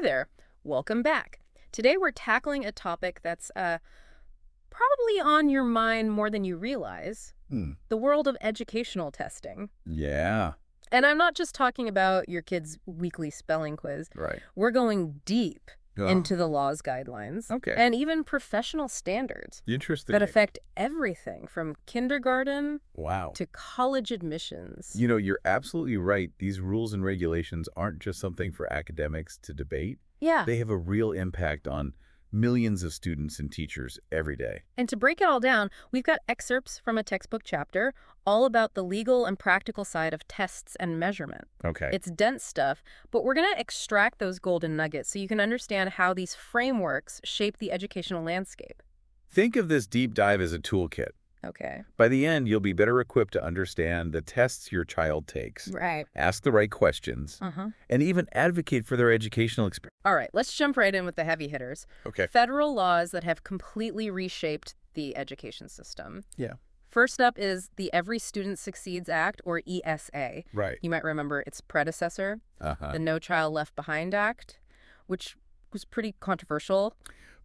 there. Welcome back. Today we're tackling a topic that's probably on your mind more than you realize. The world of educational testing. Yeah. And I'm not just talking about your kid's weekly spelling quiz. Right. We're going deep Oh. into the law's guidelines. Okay. And even professional standards Interesting. that affect everything from kindergarten Wow. to college admissions. You know, you're absolutely right. These rules and regulations aren't just something for academics to debate. Yeah. They have a real impact on millions of students and teachers every day. And to break it all down, we've got excerpts from a textbook chapter all about the legal and practical side of tests and measurement. Okay. It's dense stuff, but we're going to extract those golden nuggets so you can understand how these frameworks shape the educational landscape. Think of this deep dive as a toolkit. Okay. By the end, you'll be better equipped to understand the tests your child takes, Right. ask the right questions, and even advocate for their educational experience. All right, let's jump right in with the heavy hitters. Okay. Federal laws that have completely reshaped the education system. Yeah. First up is the Every Student Succeeds Act, or ESA. Right. You might remember its predecessor, the No Child Left Behind Act, which was pretty controversial.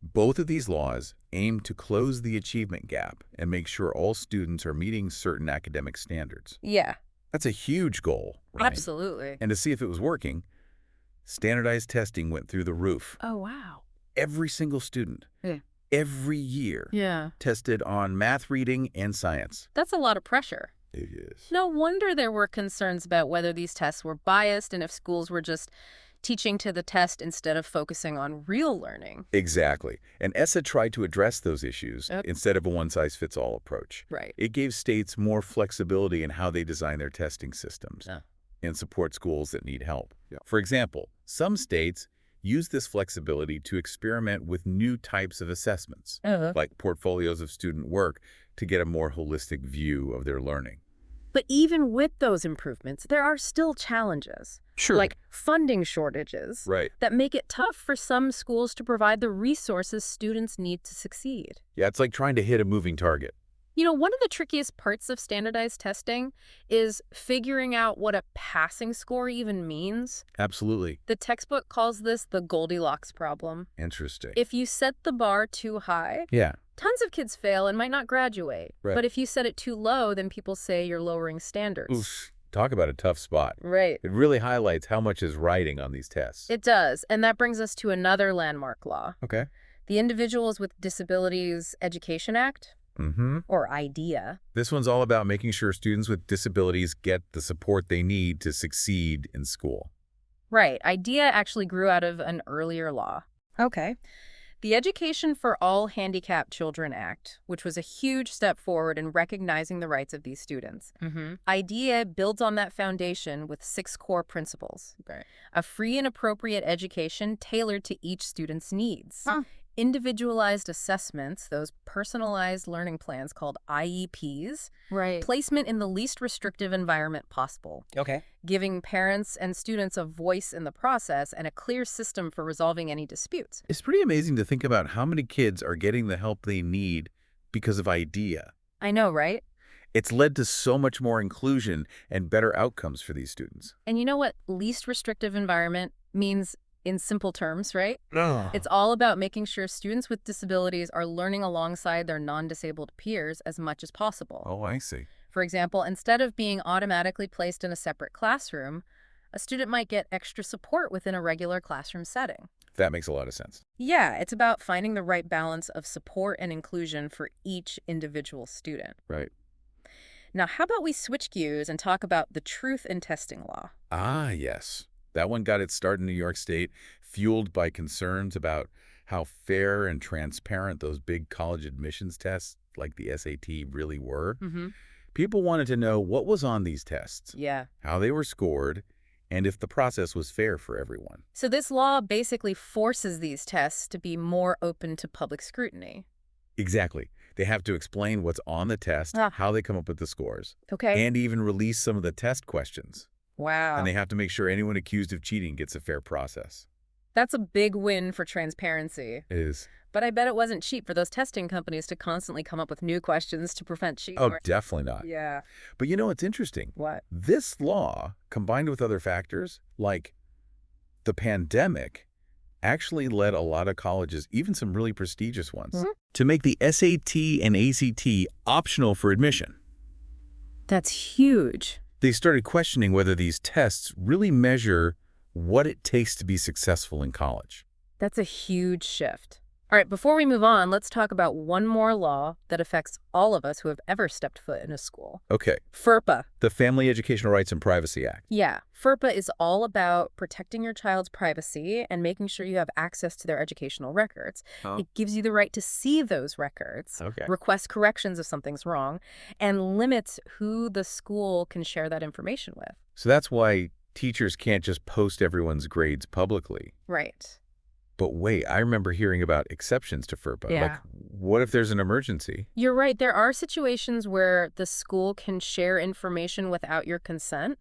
Both of these laws aim to close the achievement gap and make sure all students are meeting certain academic standards. Yeah. That's a huge goal, right? Absolutely. And to see if it was working, standardized testing went through the roof. Oh, wow. Every single student, every year, tested on math, reading, and science. That's a lot of pressure. It is. No wonder there were concerns about whether these tests were biased and if schools were just teaching to the test instead of focusing on real learning. Exactly. And ESSA tried to address those issues instead of a one-size-fits-all approach. Right. It gave states more flexibility in how they design their testing systems and support schools that need help. For example, some states use this flexibility to experiment with new types of assessments, like portfolios of student work, to get a more holistic view of their learning. But even with those improvements, there are still challenges. Sure. Like funding shortages that make it tough for some schools to provide the resources students need to succeed. Yeah, it's like trying to hit a moving target. You know, one of the trickiest parts of standardized testing is figuring out what a passing score even means. Absolutely. The textbook calls this the Goldilocks problem. Interesting. If you set the bar too high, tons of kids fail and might not graduate. Right. But if you set it too low, then people say you're lowering standards. Oof. Talk about a tough spot. Right. It really highlights how much is riding on these tests. It does. And that brings us to another landmark law. Okay. The Individuals with Disabilities Education Act, or IDEA. This one's all about making sure students with disabilities get the support they need to succeed in school. Right. IDEA actually grew out of an earlier law. Okay. The Education for All Handicapped Children Act, which was a huge step forward in recognizing the rights of these students. IDEA builds on that foundation with 6 core principles. A free and appropriate education tailored to each student's needs. Individualized assessments, those personalized learning plans called IEPs. Placement in the least restrictive environment possible. Giving parents and students a voice in the process and a clear system for resolving any disputes. It's pretty amazing to think about how many kids are getting the help they need because of IDEA. I know, right? It's led to so much more inclusion and better outcomes for these students. And you know what least restrictive environment means in simple terms, right? No. It's all about making sure students with disabilities are learning alongside their non-disabled peers as much as possible. Oh, I see. For example, instead of being automatically placed in a separate classroom, a student might get extra support within a regular classroom setting. That makes a lot of sense. Yeah, it's about finding the right balance of support and inclusion for each individual student. Right. Now, how about we switch gears and talk about the Truth in Testing law? Ah, yes. That one got its start in New York State, fueled by concerns about how fair and transparent those big college admissions tests, like the SAT, really were. People wanted to know what was on these tests, how they were scored, and if the process was fair for everyone. So this law basically forces these tests to be more open to public scrutiny. Exactly. They have to explain what's on the test, how they come up with the scores, and even release some of the test questions. Wow. And they have to make sure anyone accused of cheating gets a fair process. That's a big win for transparency. It is. But I bet it wasn't cheap for those testing companies to constantly come up with new questions to prevent cheating. Oh, definitely not. Yeah. But you know what's interesting? What? This law, combined with other factors, like the pandemic, actually led a lot of colleges, even some really prestigious ones, Mhm. to make the SAT and ACT optional for admission. That's huge. They started questioning whether these tests really measure what it takes to be successful in college. That's a huge shift. All right, before we move on, let's talk about one more law that affects all of us who have ever stepped foot in a school. Okay, FERPA. the Family Educational Rights and Privacy Act. Yeah, FERPA is all about protecting your child's privacy and making sure you have access to their educational records. Oh. It gives you the right to see those records, Okay. request corrections if something's wrong, and limits who the school can share that information with. So that's why teachers can't just post everyone's grades publicly. Right. But wait, I remember hearing about exceptions to FERPA. Yeah. Like, what if there's an emergency? You're right. There are situations where the school can share information without your consent.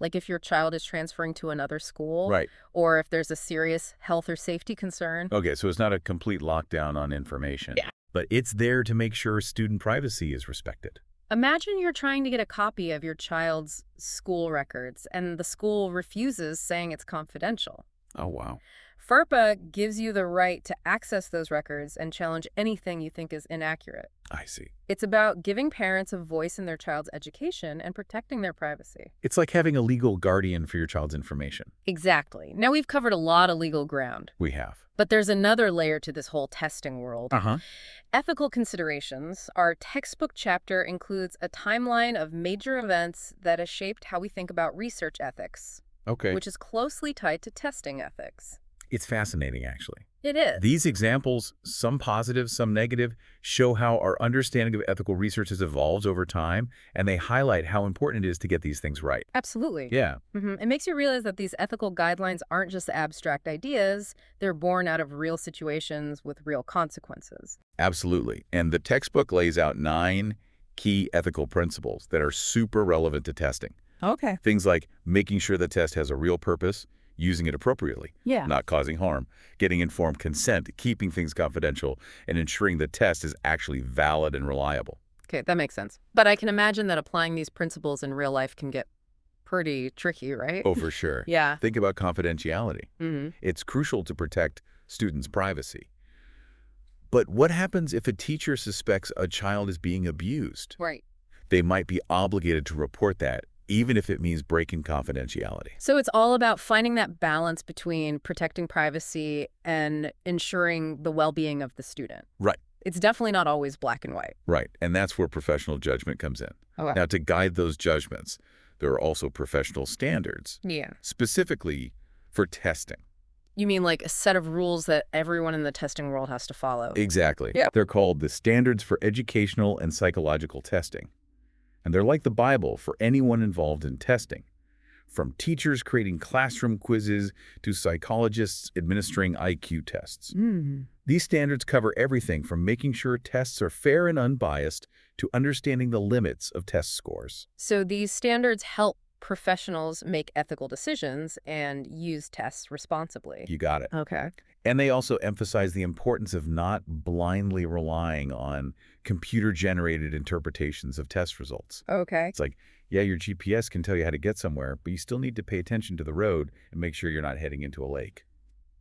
Like if your child is transferring to another school. Right. Or if there's a serious health or safety concern. Okay, so it's not a complete lockdown on information. Yeah. But it's there to make sure student privacy is respected. Imagine you're trying to get a copy of your child's school records and the school refuses, saying it's confidential. Oh, wow. FERPA gives you the right to access those records and challenge anything you think is inaccurate. I see. It's about giving parents a voice in their child's education and protecting their privacy. It's like having a legal guardian for your child's information. Exactly. Now, we've covered a lot of legal ground. We have. But there's another layer to this whole testing world. Uh-huh. Ethical considerations. Our textbook chapter includes a timeline of major events that has shaped how we think about research ethics, Okay. which is closely tied to testing ethics. It's fascinating, actually. It is. These examples, some positive, some negative, show how our understanding of ethical research has evolved over time, and they highlight how important it is to get these things right. Absolutely. Yeah. It makes you realize that these ethical guidelines aren't just abstract ideas. They're born out of real situations with real consequences. Absolutely. And the textbook lays out 9 key ethical principles that are super relevant to testing. Okay. Things like making sure the test has a real purpose, using it appropriately, Yeah. not causing harm, getting informed consent, keeping things confidential, and ensuring the test is actually valid and reliable. Okay, that makes sense. But I can imagine that applying these principles in real life can get pretty tricky, right? Oh, for sure. Yeah. Think about confidentiality. Mm-hmm. It's crucial to protect students' privacy. But what happens if a teacher suspects a child is being abused? Right. They might be obligated to report that, even if it means breaking confidentiality. So it's all about finding that balance between protecting privacy and ensuring the well-being of the student. Right. It's definitely not always black and white. Right. And that's where professional judgment comes in. Okay. Now, to guide those judgments, there are also professional standards, Yeah. specifically for testing. You mean like a set of rules that everyone in the testing world has to follow? Exactly. Yeah. They're called the Standards for Educational and Psychological Testing. And they're like the Bible for anyone involved in testing, from teachers creating classroom quizzes to psychologists administering IQ tests. These standards cover everything from making sure tests are fair and unbiased to understanding the limits of test scores. So these standards help professionals make ethical decisions and use tests responsibly. You got it. Okay. And they also emphasize the importance of not blindly relying on computer-generated interpretations of test results. Okay. It's like, yeah, your GPS can tell you how to get somewhere, but you still need to pay attention to the road and make sure you're not heading into a lake.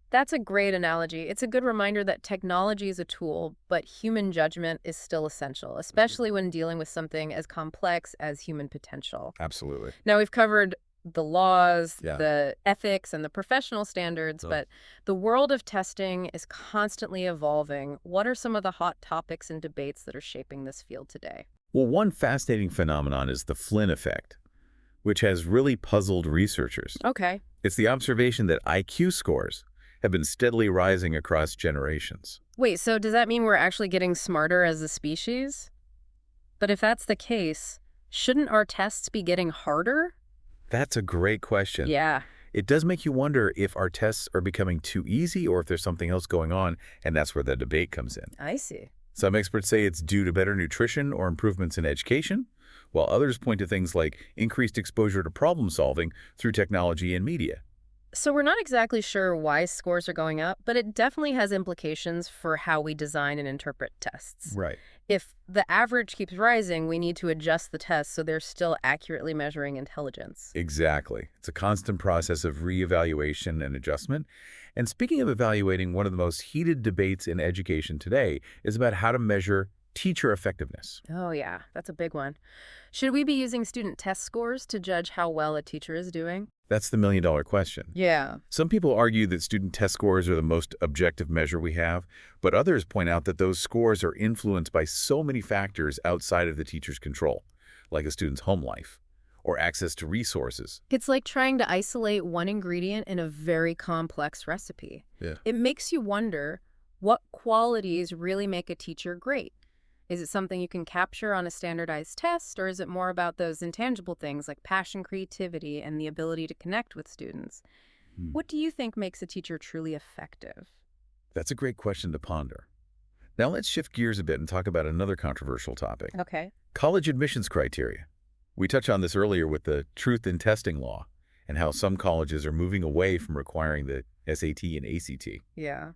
That's a great analogy. It's a good reminder that technology is a tool, but human judgment is still essential, especially when dealing with something as complex as human potential. Absolutely. Now, we've covered the laws, Yeah. the ethics, and the professional standards, but the world of testing is constantly evolving. What are some of the hot topics and debates that are shaping this field today? Well, one fascinating phenomenon is the Flynn effect, which has really puzzled researchers. Okay. It's the observation that IQ scores have been steadily rising across generations. Wait, so does that mean we're actually getting smarter as a species? But if that's the case, shouldn't our tests be getting harder? That's a great question. Yeah. It does make you wonder if our tests are becoming too easy or if there's something else going on, and that's where the debate comes in. I see. Some experts say it's due to better nutrition or improvements in education, while others point to things like increased exposure to problem solving through technology and media. So we're not exactly sure why scores are going up, but it definitely has implications for how we design and interpret tests. Right. If the average keeps rising, we need to adjust the tests so they're still accurately measuring intelligence. Exactly. It's a constant process of reevaluation and adjustment. And speaking of evaluating, one of the most heated debates in education today is about how to measure teacher effectiveness. Oh, yeah, that's a big one. Should we be using student test scores to judge how well a teacher is doing? That's the million-dollar question. Yeah. Some people argue that student test scores are the most objective measure we have, but others point out that those scores are influenced by so many factors outside of the teacher's control, like a student's home life or access to resources. It's like trying to isolate one ingredient in a very complex recipe. Yeah. It makes you wonder what qualities really make a teacher great. Is it something you can capture on a standardized test, or is it more about those intangible things like passion, creativity, and the ability to connect with students? What do you think makes a teacher truly effective? That's a great question to ponder. Now let's shift gears a bit and talk about another controversial topic. Okay. College admissions criteria. We touched on this earlier with the truth in testing law and how some colleges are moving away from requiring the SAT and ACT. Yeah.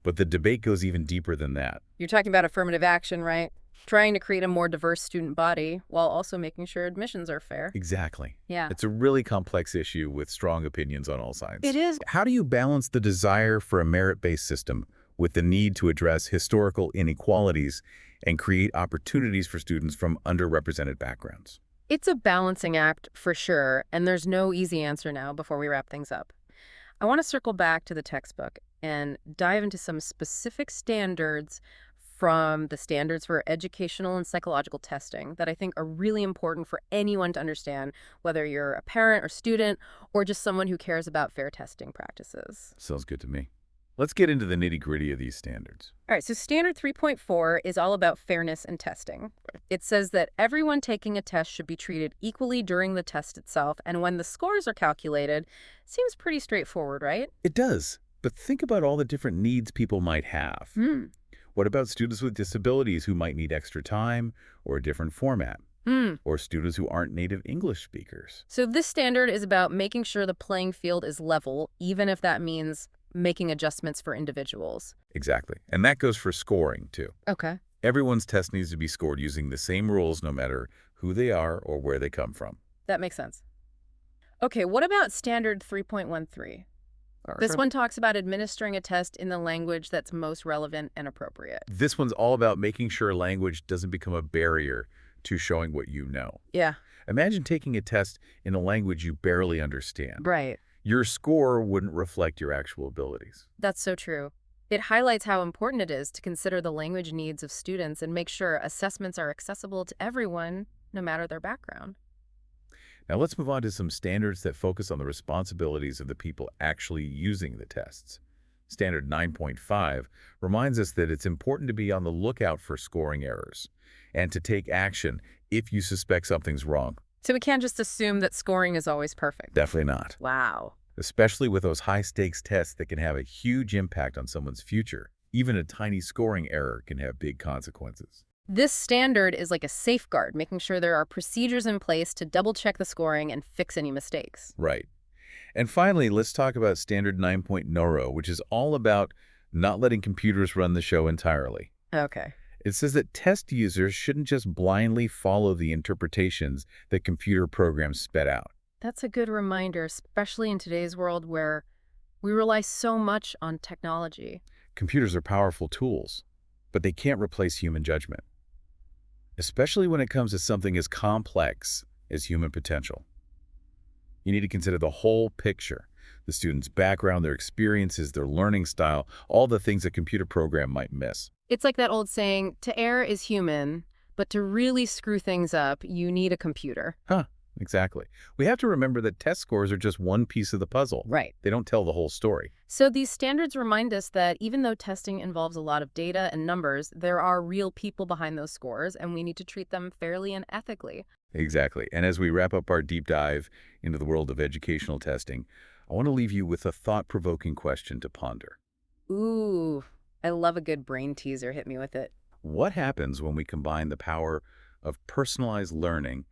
But the debate goes even deeper than that. You're talking about affirmative action, right? Trying to create a more diverse student body while also making sure admissions are fair. Exactly. Yeah. It's a really complex issue with strong opinions on all sides. It is. How do you balance the desire for a merit-based system with the need to address historical inequalities and create opportunities for students from underrepresented backgrounds? It's a balancing act for sure, and there's no easy answer now before we wrap things up. I want to circle back to the textbook and dive into some specific standards from the standards for educational and psychological testing that I think are really important for anyone to understand, whether you're a parent or student or just someone who cares about fair testing practices. Sounds good to me. Let's get into the nitty-gritty of these standards. All right, so standard 3.4 is all about fairness in testing. It says that everyone taking a test should be treated equally during the test itself, and when the scores are calculated, seems pretty straightforward, right? It does, but think about all the different needs people might have. What about students with disabilities who might need extra time or a different format? Or students who aren't native English speakers? So this standard is about making sure the playing field is level, even if that means making adjustments for individuals. Exactly. And that goes for scoring, too. Okay. Everyone's test needs to be scored using the same rules no matter who they are or where they come from. That makes sense. Okay, what about standard 3.13? This one talks about administering a test in the language that's most relevant and appropriate. This one's all about making sure language doesn't become a barrier to showing what you know. Yeah. Imagine taking a test in a language you barely understand. Right. Your score wouldn't reflect your actual abilities. That's so true. It highlights how important it is to consider the language needs of students and make sure assessments are accessible to everyone, no matter their background. Now let's move on to some standards that focus on the responsibilities of the people actually using the tests. Standard 9.5 reminds us that it's important to be on the lookout for scoring errors and to take action if you suspect something's wrong. So we can't just assume that scoring is always perfect. Definitely not. Wow. Especially with those high-stakes tests that can have a huge impact on someone's future. Even a tiny scoring error can have big consequences. This standard is like a safeguard, making sure there are procedures in place to double-check the scoring and fix any mistakes. Right. And finally, let's talk about Standard 9.0, which is all about not letting computers run the show entirely. Okay. It says that test users shouldn't just blindly follow the interpretations that computer programs spit out. That's a good reminder, especially in today's world where we rely so much on technology. Computers are powerful tools, but they can't replace human judgment, especially when it comes to something as complex as human potential. You need to consider the whole picture, the student's background, their experiences, their learning style, all the things a computer program might miss. It's like that old saying, to err is human, but to really screw things up, you need a computer. Exactly. We have to remember that test scores are just one piece of the puzzle. Right. They don't tell the whole story. So these standards remind us that even though testing involves a lot of data and numbers, there are real people behind those scores, and we need to treat them fairly and ethically. Exactly. And as we wrap up our deep dive into the world of educational testing, I want to leave you with a thought-provoking question to ponder. Ooh, I love a good brain teaser. Hit me with it. What happens when we combine the power of personalized learning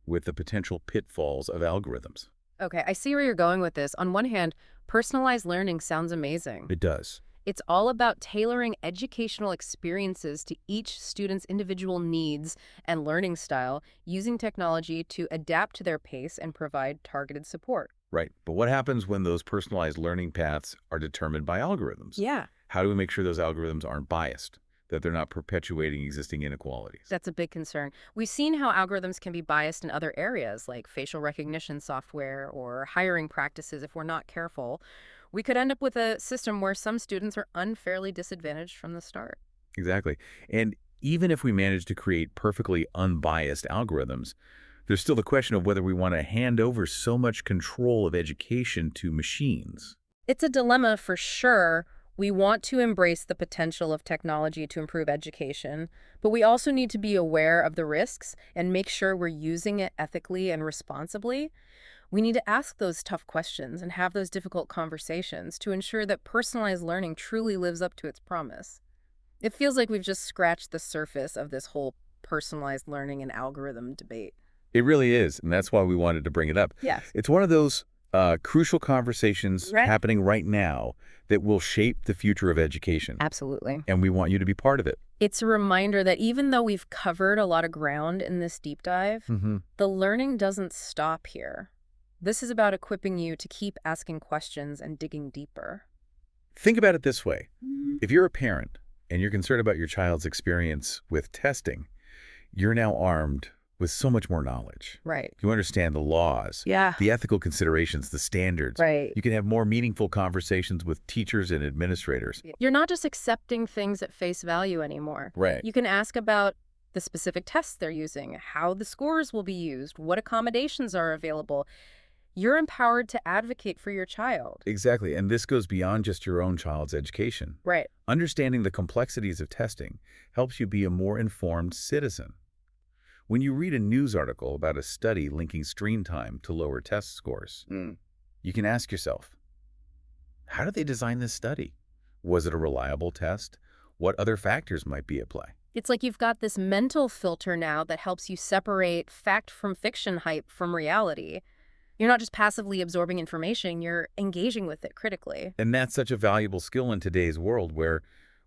with the potential pitfalls of algorithms? Okay, I see where you're going with this. On one hand, personalized learning sounds amazing. It does. It's all about tailoring educational experiences to each student's individual needs and learning style, using technology to adapt to their pace and provide targeted support. Right. But what happens when those personalized learning paths are determined by algorithms? Yeah. How do we make sure those algorithms aren't biased, that they're not perpetuating existing inequalities? That's a big concern. We've seen how algorithms can be biased in other areas, like facial recognition software or hiring practices if we're not careful. We could end up with a system where some students are unfairly disadvantaged from the start. Exactly. And even if we manage to create perfectly unbiased algorithms, there's still the question of whether we want to hand over so much control of education to machines. It's a dilemma for sure. We want to embrace the potential of technology to improve education, but we also need to be aware of the risks and make sure we're using it ethically and responsibly. We need to ask those tough questions and have those difficult conversations to ensure that personalized learning truly lives up to its promise. It feels like we've just scratched the surface of this whole personalized learning and algorithm debate. It really is, and that's why we wanted to bring it up. Yes. It's one of those crucial conversations Right. happening right now that will shape the future of education, Absolutely. and we want you to be part of it. It's a reminder that even though we've covered a lot of ground in this deep dive, the learning doesn't stop here. This is about equipping you to keep asking questions and digging deeper. Think about it this way. If you're a parent and you're concerned about your child's experience with testing, you're now armed with so much more knowledge. Right. You understand the laws, Yeah. the ethical considerations, the standards. Right. You can have more meaningful conversations with teachers and administrators. You're not just accepting things at face value anymore. Right. You can ask about the specific tests they're using, how the scores will be used, what accommodations are available. You're empowered to advocate for your child. Exactly. And this goes beyond just your own child's education. Right. Understanding the complexities of testing helps you be a more informed citizen. When you read a news article about a study linking screen time to lower test scores, you can ask yourself, how did they design this study? Was it a reliable test? What other factors might be at play? It's like you've got this mental filter now that helps you separate fact from fiction hype from reality. You're not just passively absorbing information, you're engaging with it critically. And that's such a valuable skill in today's world where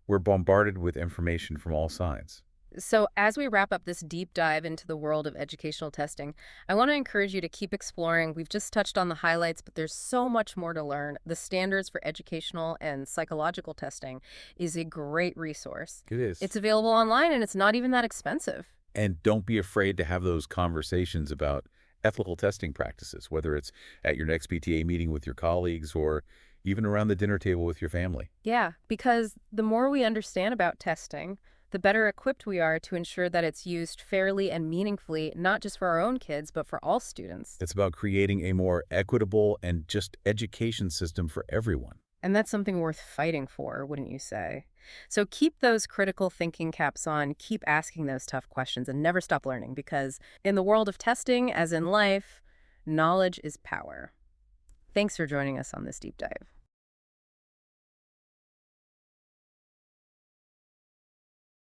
we're bombarded with information from all sides. So as we wrap up this deep dive into the world of educational testing, I want to encourage you to keep exploring. We've just touched on the highlights, but there's so much more to learn. The Standards for Educational and Psychological Testing is a great resource. It is. It's available online, and it's not even that expensive. And don't be afraid to have those conversations about ethical testing practices, whether it's at your next PTA meeting with your colleagues or even around the dinner table with your family. Yeah, because the more we understand about testing, the better equipped we are to ensure that it's used fairly and meaningfully, not just for our own kids, but for all students. It's about creating a more equitable and just education system for everyone. And that's something worth fighting for, wouldn't you say? So keep those critical thinking caps on, keep asking those tough questions, and never stop learning, because in the world of testing, as in life, knowledge is power. Thanks for joining us on this deep dive.